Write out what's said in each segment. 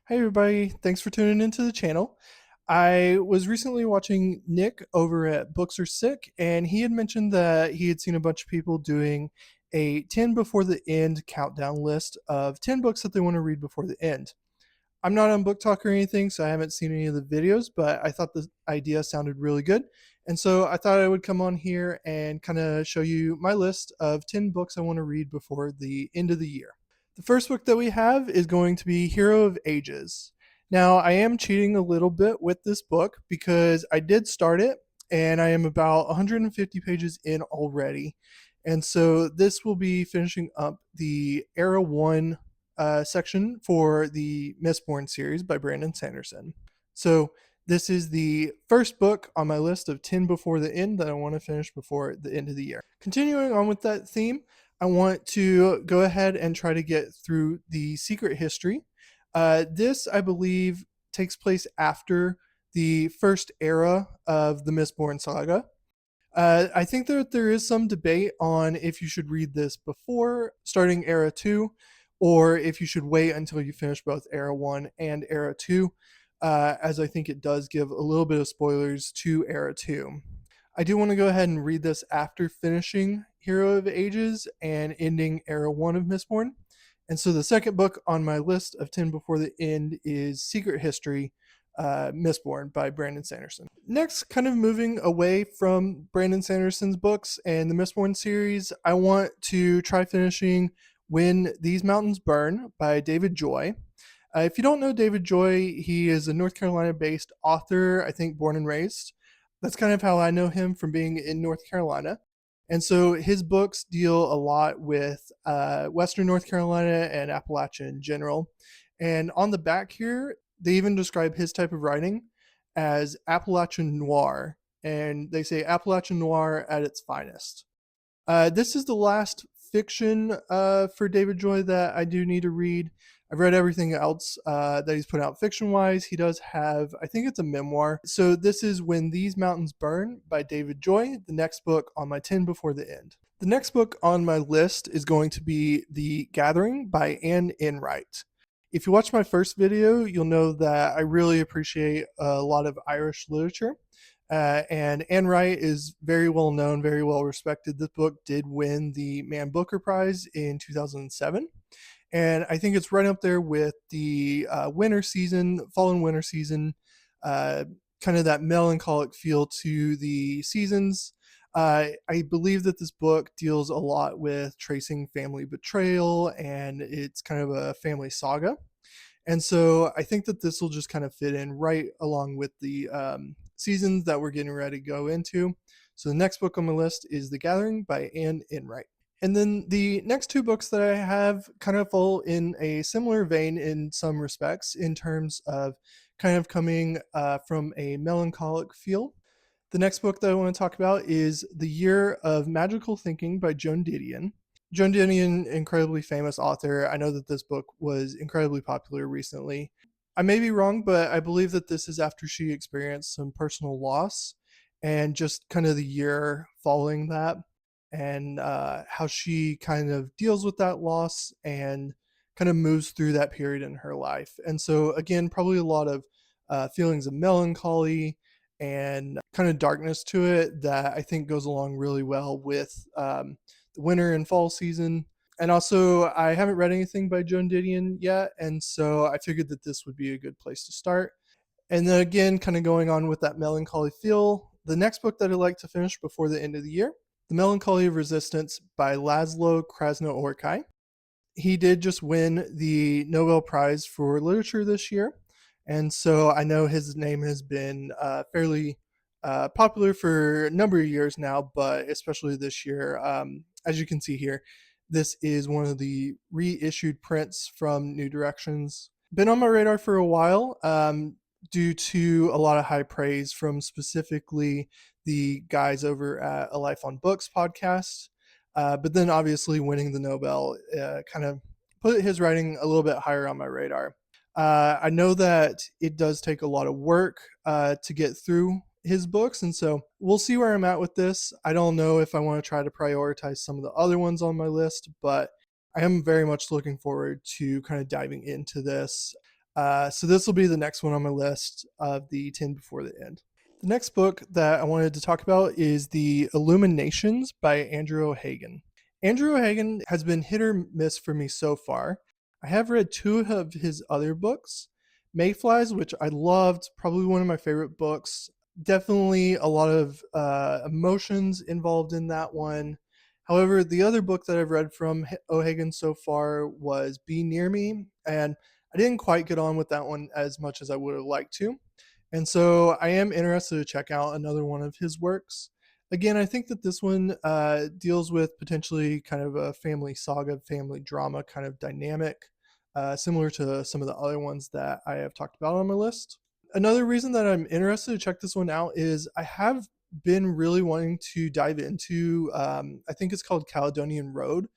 Hey everybody, thanks for tuning into the channel. I was recently watching Nick over at Books Are Sick, and he had mentioned that he had seen a bunch of people doing a 10 before the end countdown list of 10 books that they want to read before the end. I'm not on Book Talk or anything, so I haven't seen any of the videos, but I thought the idea sounded really good. And so I thought I would come on here and kind of show you my list of 10 books I want to read before the end of the year. The first book that we have is going to be Hero of Ages. Now, I am cheating a little bit with this book because I did start it and I am about 150 pages in already. And so this will be finishing up the Era 1 section for the Mistborn series by Brandon Sanderson. So this is the first book on my list of 10 before the end that I want to finish before the end of the year. Continuing on with that theme, I want to go ahead and try to get through the Secret History. This, I believe, takes place after the first era of the Mistborn saga. I think that there is some debate on if you should read this before starting Era 2 or if you should wait until you finish both Era 1 and Era 2, as I think it does give a little bit of spoilers to Era 2. I do want to go ahead and read this after finishing Hero of Ages and ending Era 1 of Mistborn. And so the second book on my list of 10 before the end is Secret History, Mistborn by Brandon Sanderson. Next, kind of moving away from Brandon Sanderson's books and the Mistborn series, I want to try finishing When These Mountains Burn by David Joy. If you don't know David Joy, he is a North Carolina based author, I think born and raised. That's kind of how I know him from being in North Carolina. And so his books deal a lot with Western North Carolina and Appalachia in general. And on the back here, they even describe his type of writing as Appalachian noir. And they say Appalachian noir at its finest. This is the last fiction for David Joy that I do need to read. I've read everything else that he's put out fiction wise. He does have, I think it's a memoir. So this is When These Mountains Burn by David Joy, the next book on my 10 before the end. The next book on my list is going to be The Gathering by Anne Enright. If you watch my first video, you'll know that I really appreciate a lot of Irish literature. And Anne Wright is very well known, very well respected. This book did win the Man Booker Prize in 2007. And I think it's right up there with the winter season, fall and winter season, uh, kind of that melancholic feel to the seasons. I believe that this book deals a lot with tracing family betrayal, and it's kind of a family saga. And so I think that this will just kind of fit in right along with the seasons that we're getting ready to go into. So the next book on my list is The Gathering by Anne Enright. And then the next two books that I have kind of fall in a similar vein in some respects in terms of kind of coming from a melancholic feel. The next book that I want to talk about is The Year of Magical Thinking by Joan Didion. Joan Didion, incredibly famous author. I know that this book was incredibly popular recently. I may be wrong, but I believe that this is after she experienced some personal loss and just kind of the year following that and how she kind of deals with that loss and kind of moves through that period in her life. And so, again, probably a lot of feelings of melancholy and kind of darkness to it that I think goes along really well with the winter and fall season. And also, I haven't read anything by Joan Didion yet, and so I figured that this would be a good place to start. And then again, kind of going on with that melancholy feel, the next book that I'd like to finish before the end of the year, The Melancholy of Resistance by Laszlo Krasno-Orkai. He did just win the Nobel Prize for Literature this year, and so I know his name has been fairly popular for a number of years now, but especially this year. As you can see here, this is one of the reissued prints from New Directions. Been on my radar for a while due to a lot of high praise from specifically the guys over at A Life on Books podcast. But then obviously winning the Nobel kind of put his writing a little bit higher on my radar. I know that it does take a lot of work to get through his books, and so we'll see where I'm at with this. I don't know if I want to try to prioritize some of the other ones on my list, but I am very much looking forward to kind of diving into this. So this will be the next one on my list of the 10 before the end. The next book that I wanted to talk about is The Illuminations by Andrew O'Hagan. Andrew O'Hagan has been hit or miss for me so far. I have read two of his other books, Mayflies, which I loved, probably one of my favorite books. Definitely a lot of emotions involved in that one. However, the other book that I've read from O'Hagan so far was Be Near Me, and I didn't quite get on with that one as much as I would have liked to. And so I am interested to check out another one of his works. Again, I think that this one deals with potentially kind of a family saga, family drama kind of dynamic, similar to some of the other ones that I have talked about on my list. Another reason that I'm interested to check this one out is I have been really wanting to dive into, I think it's called Caledonian Road,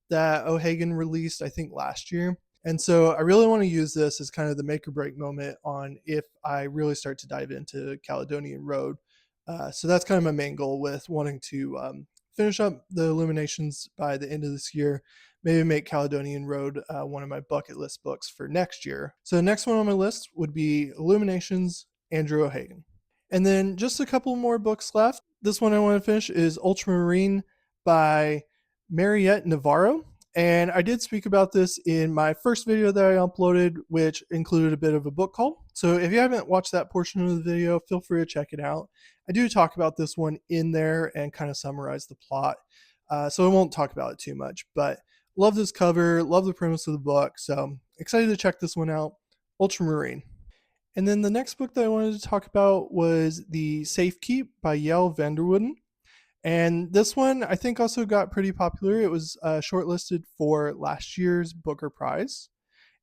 that O'Hagan released, I think, last year. And so I really want to use this as kind of the make or break moment on if I really start to dive into Caledonian Road. So that's kind of my main goal with wanting to finish up the Illuminations by the end of this year. Maybe make Caledonian Road one of my bucket list books for next year. So the next one on my list would be Illuminations, Andrew O'Hagan. And then just a couple more books left. This one I want to finish is Ultramarine by Mariette Navarro. And I did speak about this in my first video that I uploaded, which included a bit of a book haul. So if you haven't watched that portion of the video, feel free to check it out. I do talk about this one in there and kind of summarize the plot. So I won't talk about it too much, but love this cover, love the premise of the book. So excited to check this one out. Ultramarine. And then the next book that I wanted to talk about was The Safe Keep by Yael van der Wooden. And this one, I think, also got pretty popular. It was shortlisted for last year's Booker Prize.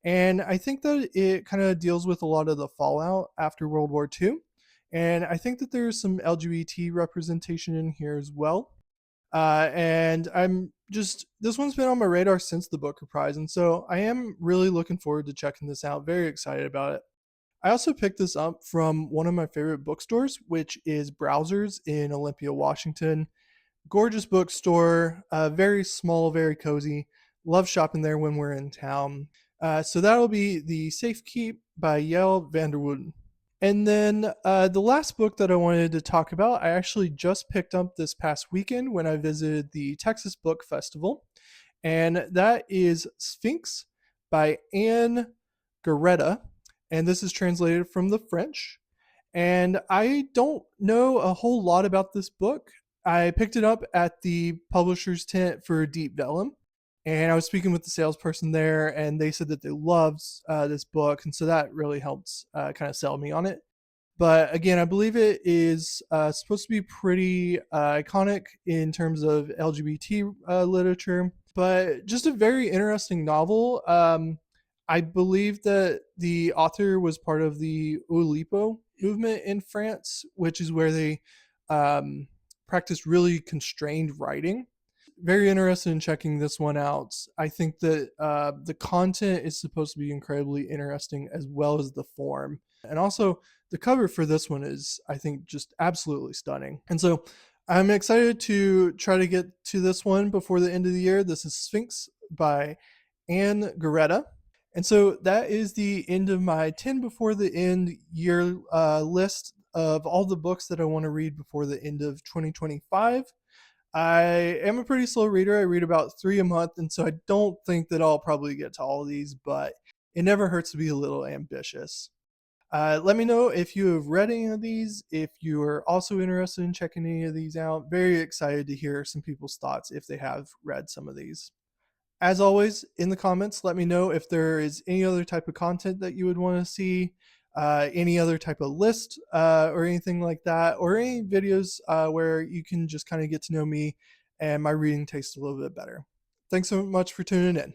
And I think that it kind of deals with a lot of the fallout after World War II. And I think that there's some LGBT representation in here as well. And this one's been on my radar since the Booker Prize. And so I am really looking forward to checking this out. Very excited about it. I also picked this up from one of my favorite bookstores, which is Browsers in Olympia, Washington. Gorgeous bookstore, very small, very cozy. Love shopping there when we're in town. So that'll be The Safe Keep by Yael van der Wooden. And then the last book that I wanted to talk about, I actually just picked up this past weekend when I visited the Texas Book Festival. And that is Sphinx by Anne Garretta. And this is translated from the French. And I don't know a whole lot about this book. I picked it up at the publisher's tent for Deep Vellum, and I was speaking with the salesperson there, and they said that they loved this book, and so that really helped kind of sell me on it. But again, I believe it is supposed to be pretty iconic in terms of LGBT literature, but just a very interesting novel. I believe that the author was part of the Oulipo movement in France, which is where they practice really constrained writing. Very interested in checking this one out. I think that the content is supposed to be incredibly interesting as well as the form. And also, the cover for this one is, I think, just absolutely stunning. And so I'm excited to try to get to this one before the end of the year. This is Sphinx by Anne Garretta. And so that is the end of my 10 before the end year list of all the books that I want to read before the end of 2025. I am a pretty slow reader. I read about 3 a month, and so I don't think that I'll probably get to all of these, but it never hurts to be a little ambitious. Let me know if you have read any of these, if you are also interested in checking any of these out. Very excited to hear some people's thoughts if they have read some of these. As always, in the comments, let me know if there is any other type of content that you would want to see, any other type of list or anything like that, or any videos where you can just kind of get to know me and my reading taste a little bit better. Thanks so much for tuning in.